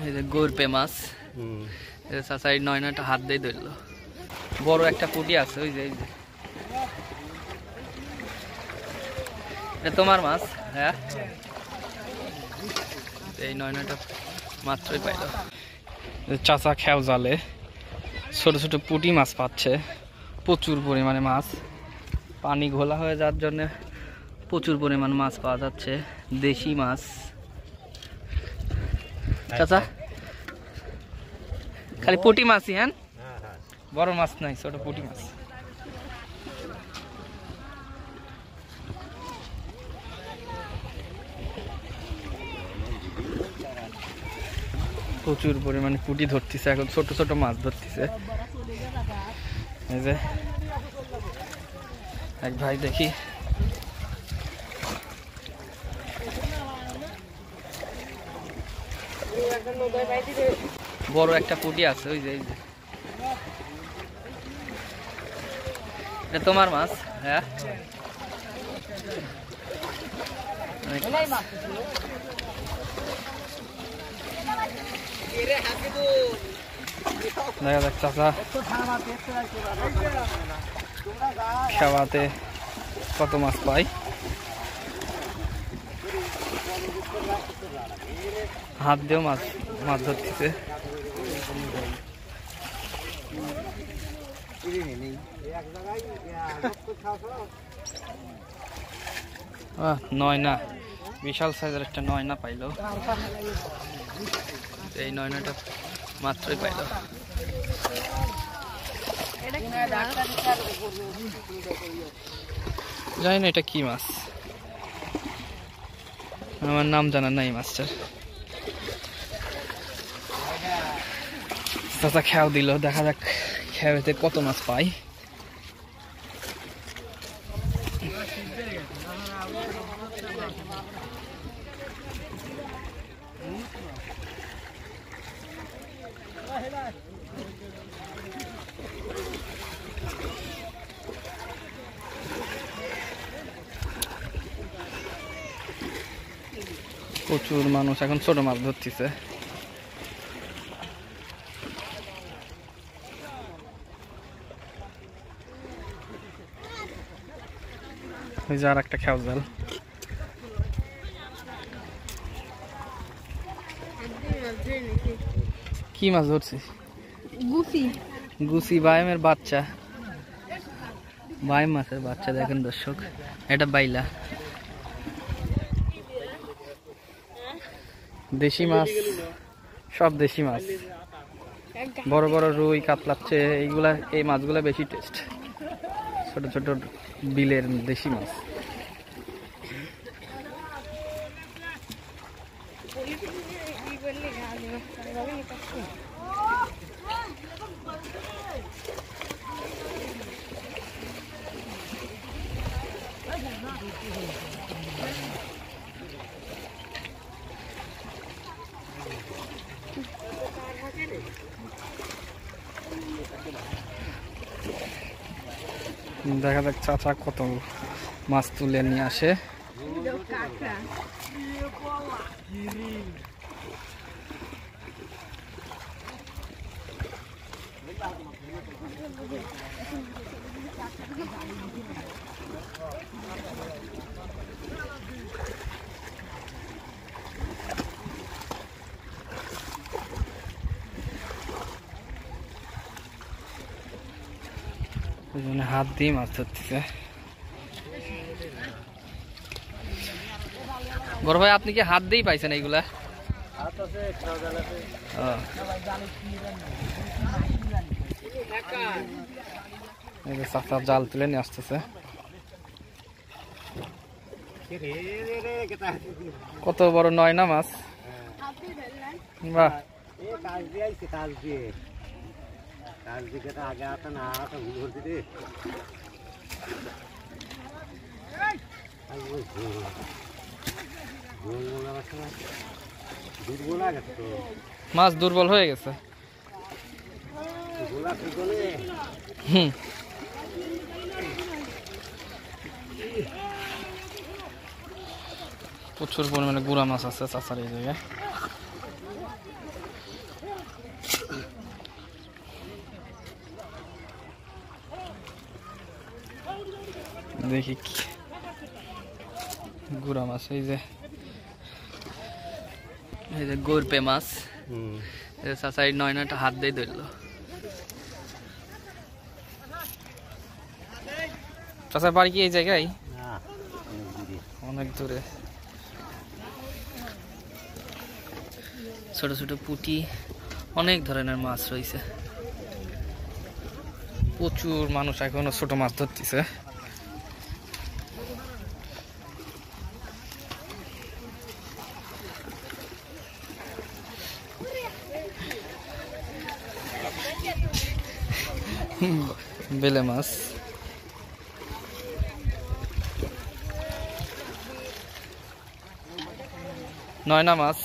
এই যে গরপে মাছ। চাচা এই নয়নাটা হাত দিয়ে ধরলো। বড় একটা পুঁটি আছে ওই যে এটা তোমার মাছ? হ্যাঁ, এই নয়নাটা মাত্রই পাইল। চাচা খেও জালে ছোট ছোট পুঁটি মাছ পাচ্ছে, প্রচুর পরিমাণে মাছ। পানি ঘোলা হয়ে যাওয়ার জন্য প্রচুর পরিমাণ মাছ পাওয়া যাচ্ছে, দেশি মাছ। চাচা খালি পুঁটি মাছই? হ্যাঁ, বড় মাছ নাই, ছোট পুঁটি মাছ। প্রচুর পরিমাণে পুঁটি ধরতেছে এখন, ছোট ছোট মাছ ধরতেছে। এই যে এক ভাই দেখি বড় একটা পুঁটি আছে ওই যে এটা তোমার মাছ? হ্যাঁ, দেখা যাক চাচা খাওয়াতে কত মাছ পাই। হাত দিয়েও মাছ ধরতেছে। নয়না, বিশাল সাইজের একটা নয়না পাইলো। এই নয়নাটা মাত্রই পাইল। জানি না এটা কি মাছ, আমার নাম জানা নাই মাছটার। চাচা খেয়াও দিল, দেখা যাক খেয়াতে কত মাছ পাই। প্রচুর মানুষ এখন ছোট মাছ ধরতেছে। ওই যে আর একটা খেয়াল জাল। কি মাছ ধরছিস? গুছি বাইমের বাচ্চা, বাইম মাছের বাচ্চা। দেখেন দর্শক, এটা বাইলা দেশি মাছ, সব দেশি মাছ। বড় বড় রুই, কাতলাচ্ছে এইগুলা, এই মাছগুলা বেশি টেস্ট। ছোট ছোট বিলের দেশি মাছ। দেখা যাক চাচা কত মাছ তুলে নিয়ে আসে। হাত দিয়ে মাছ ধরতেছে। বড় ভাই, আপনি কি হাত দিয়েই পাইছেন এইগুলা? চাচা জাল তুলে নিয়ে আসতেছে। কত বড় নয়না মাছ! বাহ, মাছ দুর্বল হয়ে গেছে। প্রচুর পরিমাণে গুড়া মাছ আছে চাচার এই জায়গায়। দেখি কি গুড়া মাছ, এই যে গরপে মাছ। চাচা এই 9-9টা হাত দিয়ে ধরলো। চাচা বাড়ি কি এই জায়গায়? অনেক দূরে। ছোট ছোট পুঁটি, অনেক ধরনের মাছ রয়েছে। প্রচুর মানুষ এখনো ছোট মাছ ধরতেছে। বেলে মাছ, নয়না মাছ।